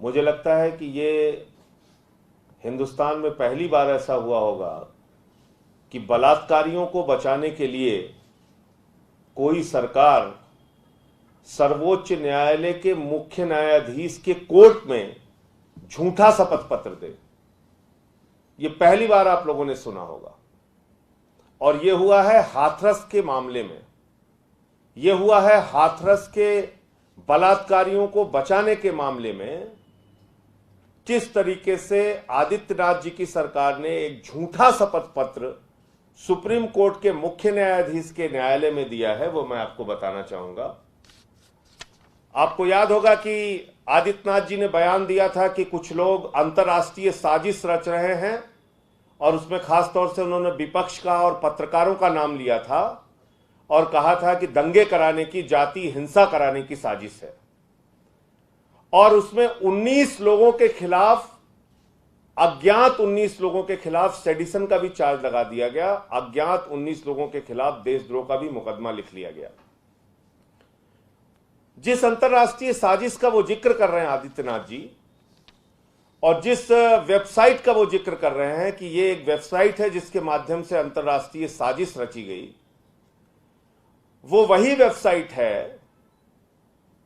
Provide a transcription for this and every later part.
मुझे लगता है कि ये हिंदुस्तान में पहली बार ऐसा हुआ होगा कि बलात्कारियों को बचाने के लिए कोई सरकार सर्वोच्च न्यायालय के मुख्य न्यायाधीश के कोर्ट में झूठा शपथ पत्र दे। ये पहली बार आप लोगों ने सुना होगा। और यह हुआ है हाथरस के मामले में, यह हुआ है हाथरस के बलात्कारियों को बचाने के मामले में। किस तरीके से आदित्यनाथ जी की सरकार ने एक झूठा शपथ पत्र सुप्रीम कोर्ट के मुख्य न्यायाधीश के न्यायालय में दिया है, वो मैं आपको बताना चाहूंगा। आपको याद होगा कि आदित्यनाथ जी ने बयान दिया था कि कुछ लोग अंतर्राष्ट्रीय साजिश रच रहे हैं, और उसमें खास तौर से उन्होंने विपक्ष का और पत्रकारों का नाम लिया था और कहा था कि दंगे कराने की, जाति हिंसा कराने की साजिश है। और उसमें 19 लोगों के खिलाफ, अज्ञात 19 लोगों के खिलाफ सेडिशन का भी चार्ज लगा दिया गया। अज्ञात 19 लोगों के खिलाफ देशद्रोह का भी मुकदमा लिख लिया गया। जिस अंतर्राष्ट्रीय साजिश का वो जिक्र कर रहे हैं आदित्यनाथ जी, और जिस वेबसाइट का वो जिक्र कर रहे हैं कि ये एक वेबसाइट है जिसके माध्यम से अंतर्राष्ट्रीय साजिश रची गई, वो वही वेबसाइट है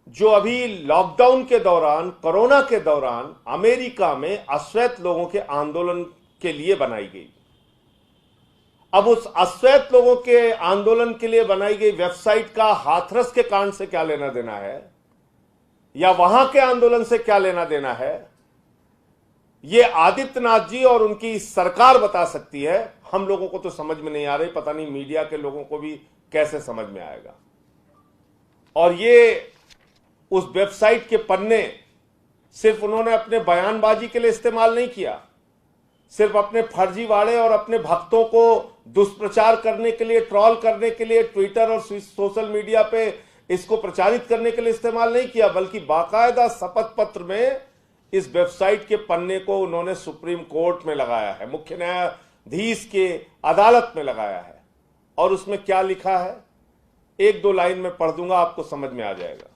जो अभी लॉकडाउन के दौरान, कोरोना के दौरान अमेरिका में अश्वेत लोगों के आंदोलन के लिए बनाई गई। अब उस अश्वेत लोगों के आंदोलन के लिए बनाई गई वेबसाइट का हाथरस के कांड से क्या लेना देना है, या वहां के आंदोलन से क्या लेना देना है, ये आदित्यनाथ जी और उनकी सरकार बता सकती है। हम लोगों को तो समझ में नहीं आ रही, पता नहीं मीडिया के लोगों को भी कैसे समझ में आएगा। और ये उस वेबसाइट के पन्ने सिर्फ उन्होंने अपने बयानबाजी के लिए इस्तेमाल नहीं किया, सिर्फ अपने फर्जीवाड़े और अपने भक्तों को दुष्प्रचार करने के लिए, ट्रॉल करने के लिए ट्विटर और सोशल मीडिया पे इसको प्रचारित करने के लिए इस्तेमाल नहीं किया, बल्कि बाकायदा शपथ पत्र में इस वेबसाइट के पन्ने को उन्होंने सुप्रीम कोर्ट में लगाया है, मुख्य न्यायाधीश के अदालत में लगाया है। और उसमें क्या लिखा है, एक दो लाइन में पढ़ दूंगा, आपको समझ में आ जाएगा।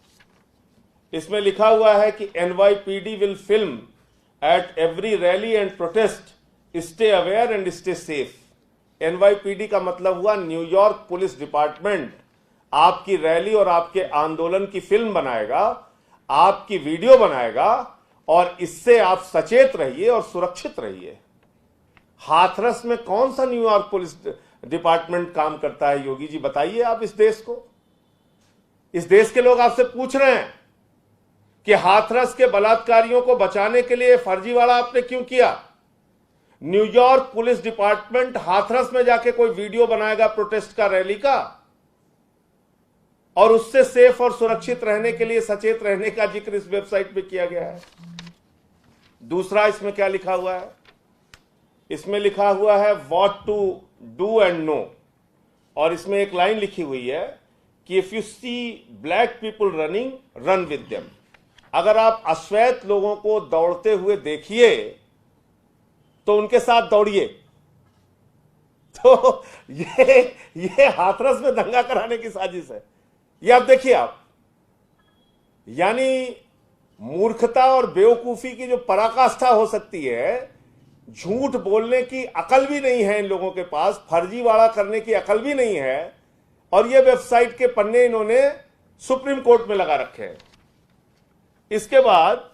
इसमें लिखा हुआ है कि NYPD will film at every rally and protest, stay aware and stay safe. NYPD का मतलब हुआ न्यूयॉर्क पुलिस डिपार्टमेंट आपकी रैली और आपके आंदोलन की फिल्म बनाएगा, आपकी वीडियो बनाएगा, और इससे आप सचेत रहिए और सुरक्षित रहिए। हाथरस में कौन सा न्यूयॉर्क पुलिस डिपार्टमेंट काम करता है योगी जी, बताइए आप इस देश को। इस देश के लोग आपसे पूछ रहे हैं कि हाथरस के बलात्कारियों को बचाने के लिए फर्जीवाड़ा आपने क्यों किया। न्यूयॉर्क पुलिस डिपार्टमेंट हाथरस में जाके कोई वीडियो बनाएगा प्रोटेस्ट का, रैली का, और उससे सेफ और सुरक्षित रहने के लिए, सचेत रहने का जिक्र इस वेबसाइट पे किया गया है। दूसरा, इसमें क्या लिखा हुआ है, इसमें लिखा हुआ है what to do and no, और इसमें एक लाइन लिखी हुई है कि if you see black people running, run with them. अगर आप अश्वेत लोगों को दौड़ते हुए देखिए तो उनके साथ दौड़िए। तो ये हाथरस में दंगा कराने की साजिश है। ये आप देखिए आप, यानी मूर्खता और बेवकूफी की जो पराकाष्ठा हो सकती है, झूठ बोलने की अकल भी नहीं है इन लोगों के पास, फर्जीवाड़ा करने की अकल भी नहीं है, और ये वेबसाइट के पन्ने इन्होंने सुप्रीम कोर्ट में लगा रखे हैं। इसके बाद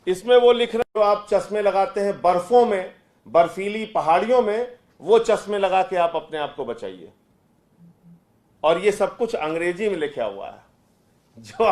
इसमें वो लिख रहे हैं, जो आप चश्मे लगाते हैं बर्फों में, बर्फीली पहाड़ियों में, वो चश्मे लगा के आप अपने आप को बचाइए। और ये सब कुछ अंग्रेजी में लिखा हुआ है। जो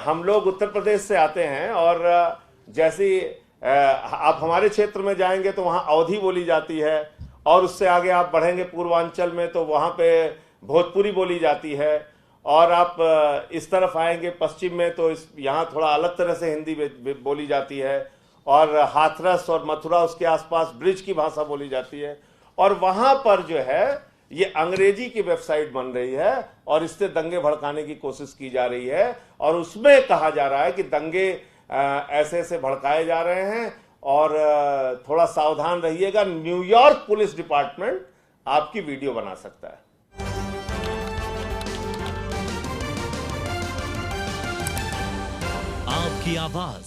हम लोग उत्तर प्रदेश से आते हैं, और जैसे आप हमारे क्षेत्र में जाएंगे तो वहां अवधी बोली जाती है, और उससे आगे आप बढ़ेंगे पूर्वांचल में तो वहां पे भोजपुरी बोली जाती है, और आप इस तरफ आएंगे पश्चिम में तो यहाँ थोड़ा अलग तरह से हिंदी बोली जाती है, और हाथरस और मथुरा उसके आसपास ब्रिज की भाषा बोली जाती है। और वहां पर जो है ये अंग्रेजी की वेबसाइट बन रही है, और इससे दंगे भड़काने की कोशिश की जा रही है, और उसमें कहा जा रहा है कि दंगे ऐसे ऐसे भड़काए जा रहे हैं, और थोड़ा सावधान रहिएगा, न्यूयॉर्क पुलिस डिपार्टमेंट आपकी वीडियो बना सकता है। आपकी की आवाज।